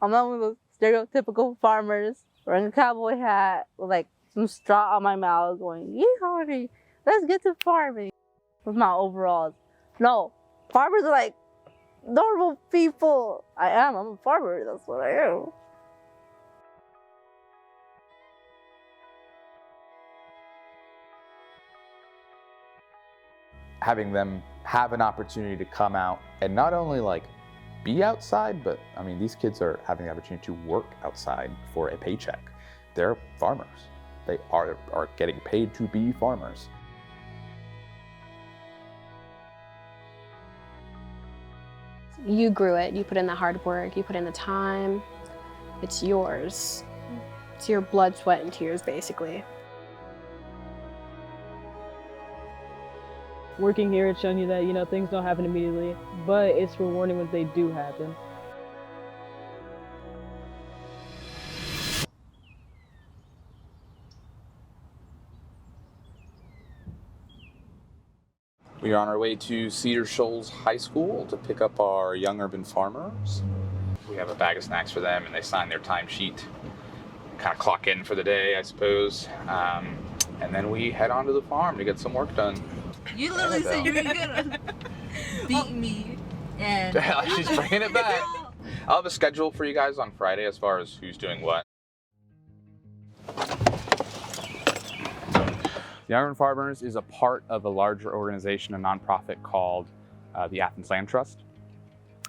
I'm not one of those stereotypical farmers wearing a cowboy hat with like some straw on my mouth going, "Yeehaw, let's get to farming" with my overalls. No, farmers are like normal people. I'm a farmer, that's what I am. Having them have an opportunity to come out and not only like be outside, but I mean, these kids are having the opportunity to work outside for a paycheck. They're farmers. They are getting paid to be farmers. You grew it, you put in the hard work, you put in the time. It's yours. It's your blood, sweat, and tears, basically. Working here, it's shown you that, things don't happen immediately, but it's rewarding when they do happen. We are on our way to Cedar Shoals High School to pick up our young urban farmers. We have a bag of snacks for them and they sign their timesheet, kind of clock in for the day, I suppose. And then we head on to the farm to get some work done. You literally said you were gonna beat me, and she's bringing it back. I'll have a schedule for you guys on Friday as far as who's doing what. The Young Urban Farmers is a part of a larger organization, a nonprofit called the Athens Land Trust.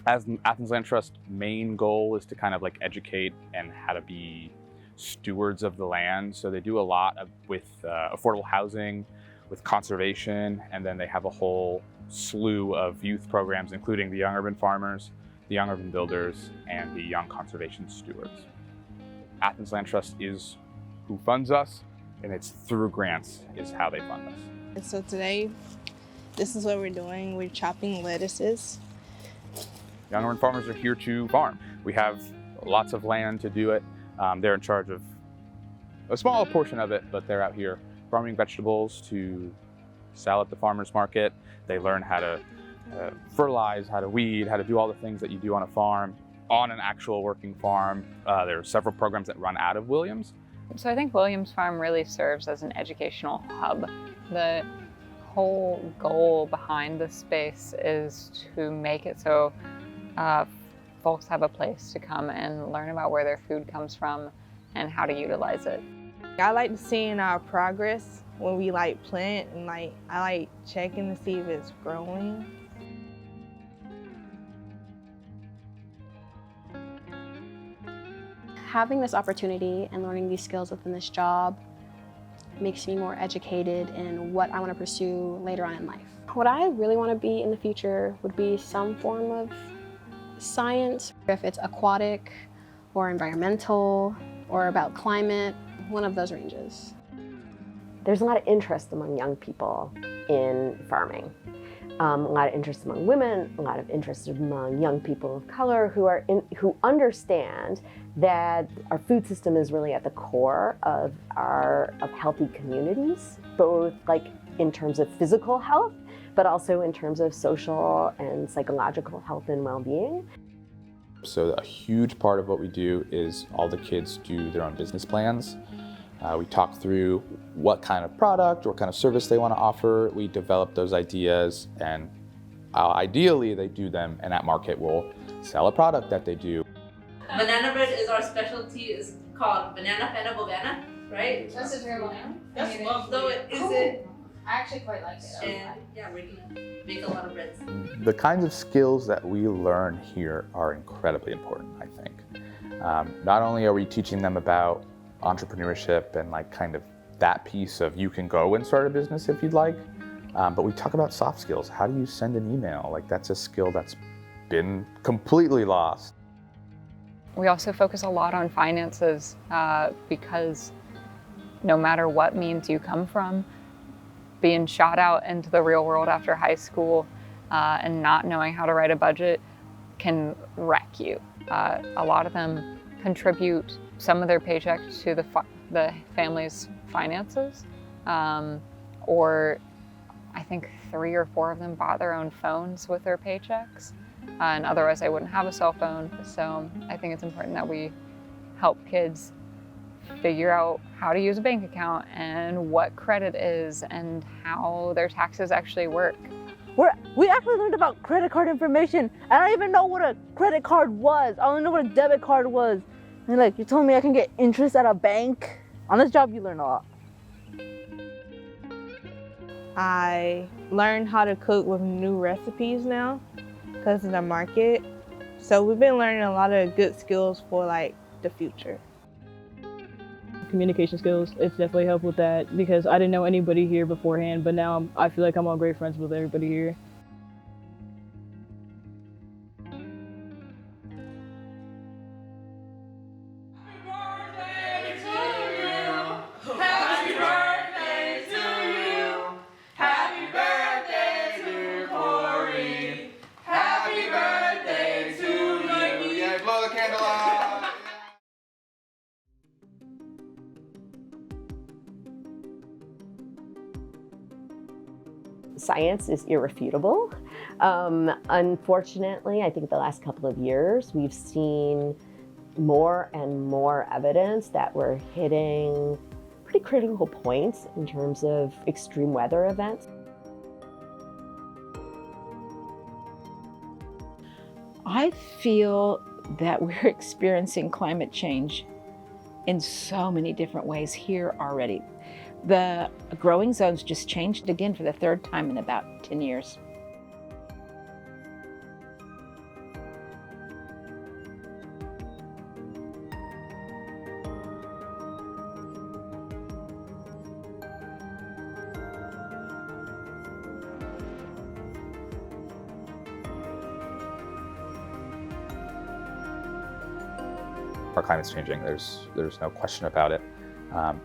As Athens Land Trust's main goal is to kind of like educate and how to be stewards of the land. So they do a lot with affordable housing, with conservation, and then they have a whole slew of youth programs, including the Young Urban Farmers, the Young Urban Builders, and the Young Conservation Stewards. Athens Land Trust is who funds us, and it's through grants is how they fund us. And so today, this is what we're doing. We're chopping lettuces. Young Urban Farmers are here to farm. We have lots of land to do it. They're in charge of a small portion of it, but they're out here farming vegetables to sell at the farmer's market. They learn how to fertilize, how to weed, how to do all the things that you do on a farm, on an actual working farm. There are several programs that run out of Williams. So I think Williams Farm really serves as an educational hub. The whole goal behind this space is to make it so folks have a place to come and learn about where their food comes from and how to utilize it. I like seeing our progress when we plant, and I like checking to see if it's growing. Having this opportunity and learning these skills within this job makes me more educated in what I want to pursue later on in life. What I really want to be in the future would be some form of science, if it's aquatic or environmental or about climate, one of those ranges. There's a lot of interest among young people in farming. A lot of interest among women, a lot of interest among young people of color who understand that our food system is really at the core of healthy communities, both in terms of physical health, but also in terms of social and psychological health and well-being. So a huge part of what we do is all the kids do their own business plans. We talk through what kind of product or kind of service they want to offer. We develop those ideas, and ideally they do them, and at market we'll sell a product that they do. Banana bread is our specialty. It's called banana fana bogana, right? That's a terrible name. That's lovely. So is it? I actually quite like it. And yeah, we're gonna make a lot of breads. The kinds of skills that we learn here are incredibly important, I think. Not only are we teaching them about entrepreneurship and kind of that piece of you can go and start a business if you'd like, but we talk about soft skills. How do you send an email? That's a skill that's been completely lost. We also focus a lot on finances because no matter what means you come from, being shot out into the real world after high school and not knowing how to write a budget can wreck you. A lot of them contribute some of their paycheck to the family's finances, or I think 3 or 4 of them bought their own phones with their paychecks. and otherwise I wouldn't have a cell phone. So I think it's important that we help kids figure out how to use a bank account and what credit is and how their taxes actually work. We actually learned about credit card information. I don't even know what a credit card was. I only know what a debit card was. And like, you're telling me I can get interest at a bank? On this job, you learn a lot. I learned how to cook with new recipes now because of the market. So we've been learning a lot of good skills for like the future. Communication skills, it's definitely helped with that because I didn't know anybody here beforehand, but now I feel like I'm all great friends with everybody here. Science is irrefutable. Unfortunately, I think the last couple of years, we've seen more and more evidence that we're hitting pretty critical points in terms of extreme weather events. I feel that we're experiencing climate change in so many different ways here already. The growing zones just changed again for the third time in about 10 years. Our climate's changing, there's no question about it.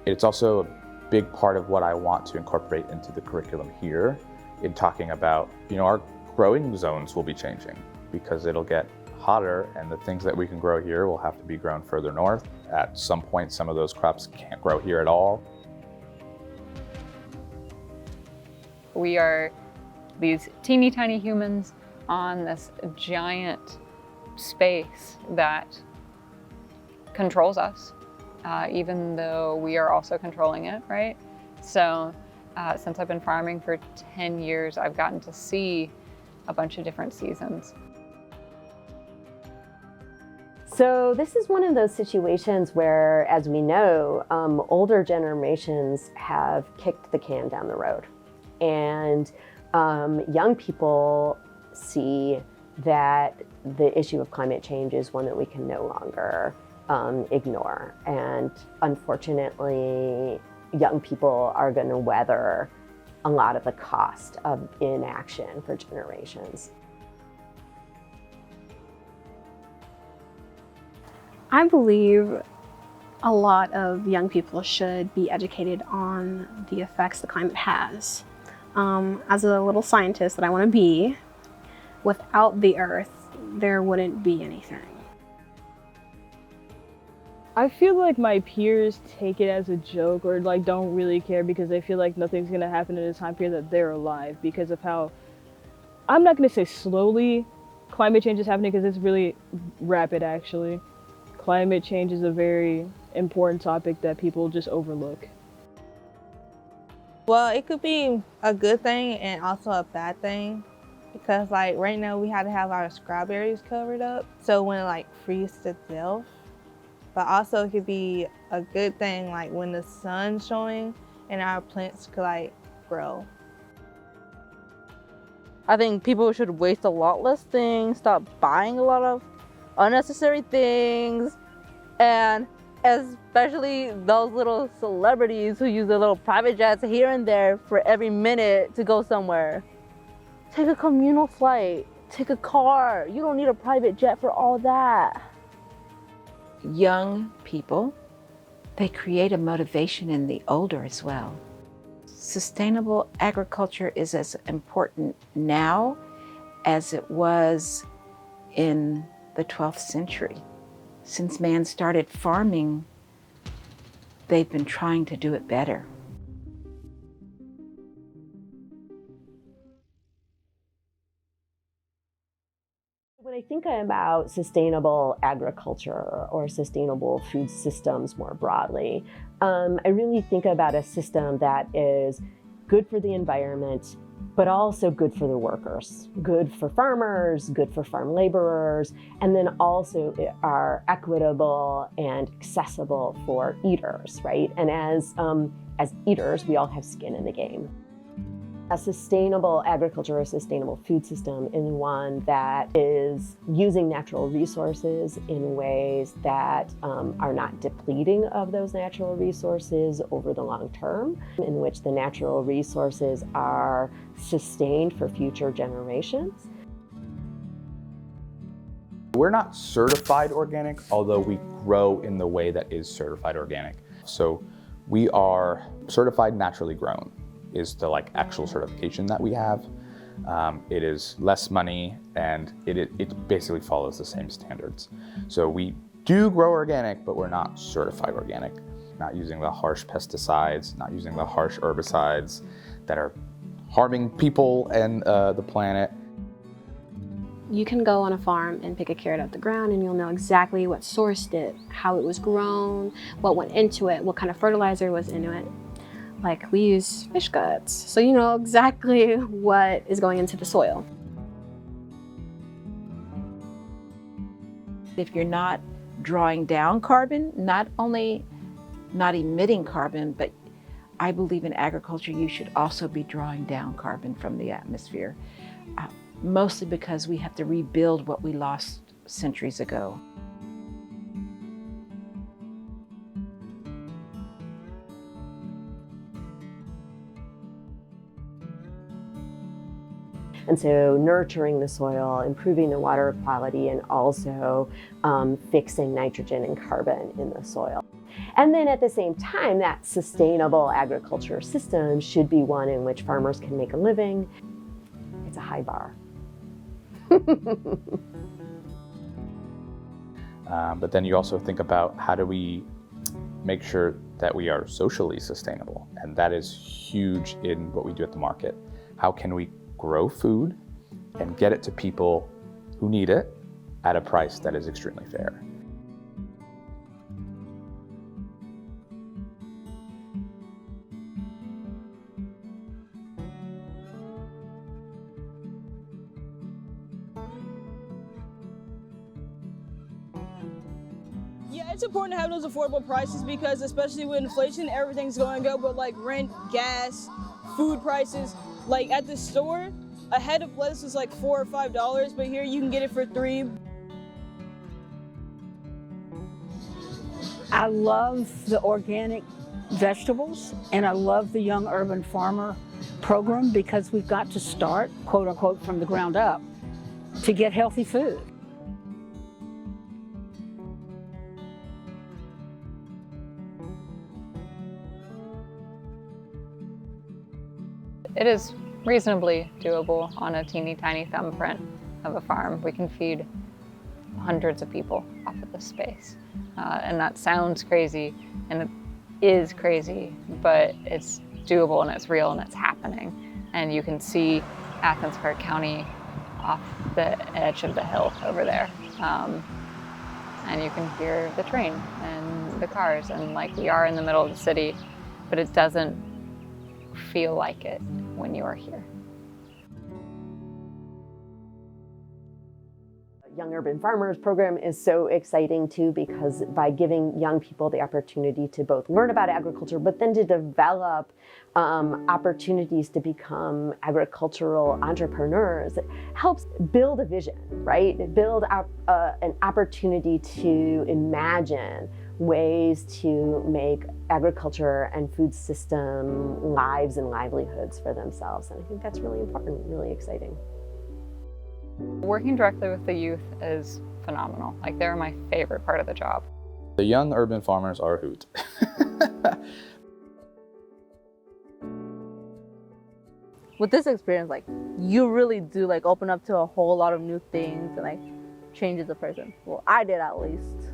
It's also a big part of what I want to incorporate into the curriculum here in talking about, our growing zones will be changing because it'll get hotter and the things that we can grow here will have to be grown further north. At some point, some of those crops can't grow here at all. We are these teeny tiny humans on this giant space that controls us. Even though we are also controlling it, right? So since I've been farming for 10 years, I've gotten to see a bunch of different seasons. So this is one of those situations where, as we know, older generations have kicked the can down the road. And young people see that the issue of climate change is one that we can no longer ignore. And unfortunately, young people are going to weather a lot of the cost of inaction for generations. I believe a lot of young people should be educated on the effects the climate has. As a little scientist that I want to be, without the earth, there wouldn't be anything. I feel like my peers take it as a joke or like don't really care because they feel like nothing's gonna happen in the time period that they're alive because of how, I'm not gonna say slowly climate change is happening because it's really rapid actually. Climate change is a very important topic that people just overlook. Well, it could be a good thing and also a bad thing because like right now we had to have our strawberries covered up so when it like freezes to death. But also it could be a good thing like when the sun's showing and our plants could like grow. I think people should waste a lot less things, stop buying a lot of unnecessary things, and especially those little celebrities who use their little private jets here and there for every minute to go somewhere. Take a communal flight, take a car. You don't need a private jet for all that. Young people, they create a motivation in the older as well. Sustainable agriculture is as important now as it was in the 12th century. Since man started farming, they've been trying to do it better. think about sustainable agriculture or sustainable food systems more broadly, I really think about a system that is good for the environment, but also good for the workers, good for farmers, good for farm laborers, and then also are equitable and accessible for eaters, right? And as eaters, we all have skin in the game. A sustainable agriculture, a sustainable food system is one that is using natural resources in ways that are not depleting of those natural resources over the long term, in which the natural resources are sustained for future generations. We're not certified organic, although we grow in the way that is certified organic. So we are certified naturally grown is the actual certification that we have. It is less money and it basically follows the same standards. So we do grow organic, but we're not certified organic. Not using the harsh pesticides, not using the harsh herbicides that are harming people and the planet. You can go on a farm and pick a carrot out the ground and you'll know exactly what sourced it, how it was grown, what went into it, what kind of fertilizer was into it. Like, we use fish guts, so you know exactly what is going into the soil. If you're not drawing down carbon, not only not emitting carbon, but I believe in agriculture, you should also be drawing down carbon from the atmosphere, mostly because we have to rebuild what we lost centuries ago. And so nurturing the soil, improving the water quality, and also fixing nitrogen and carbon in the soil. And then at the same time, that sustainable agriculture system should be one in which farmers can make a living. It's a high bar. But then you also think about how do we make sure that we are socially sustainable? And that is huge in what we do at the market. How can we grow food and get it to people who need it at a price that is extremely fair? Yeah, it's important to have those affordable prices because especially with inflation, everything's going up with like rent, gas, food prices. Like at the store, a head of lettuce is like $4 or $5, but here you can get it for $3. I love the organic vegetables and I love the Young Urban Farmer program because we've got to start, quote unquote, from the ground up to get healthy food. It is reasonably doable on a teeny tiny thumbprint of a farm. We can feed hundreds of people off of this space. And that sounds crazy, and it is crazy, but it's doable and it's real and it's happening. And you can see Athens-Clarke County off the edge of the hill over there. And you can hear the train and the cars, and like we are in the middle of the city, but it doesn't feel like it when you are here. Young Urban Farmers program is so exciting too because by giving young people the opportunity to both learn about agriculture but then to develop opportunities to become agricultural entrepreneurs, it helps build a vision, right? Build an opportunity to imagine ways to make agriculture and food system lives and livelihoods for themselves. And I think that's really important, really exciting. Working directly with the youth is phenomenal. Like, they're my favorite part of the job. The young urban farmers are a hoot. With this experience, like, you really do like open up to a whole lot of new things and like changes a person. Well, I did at least.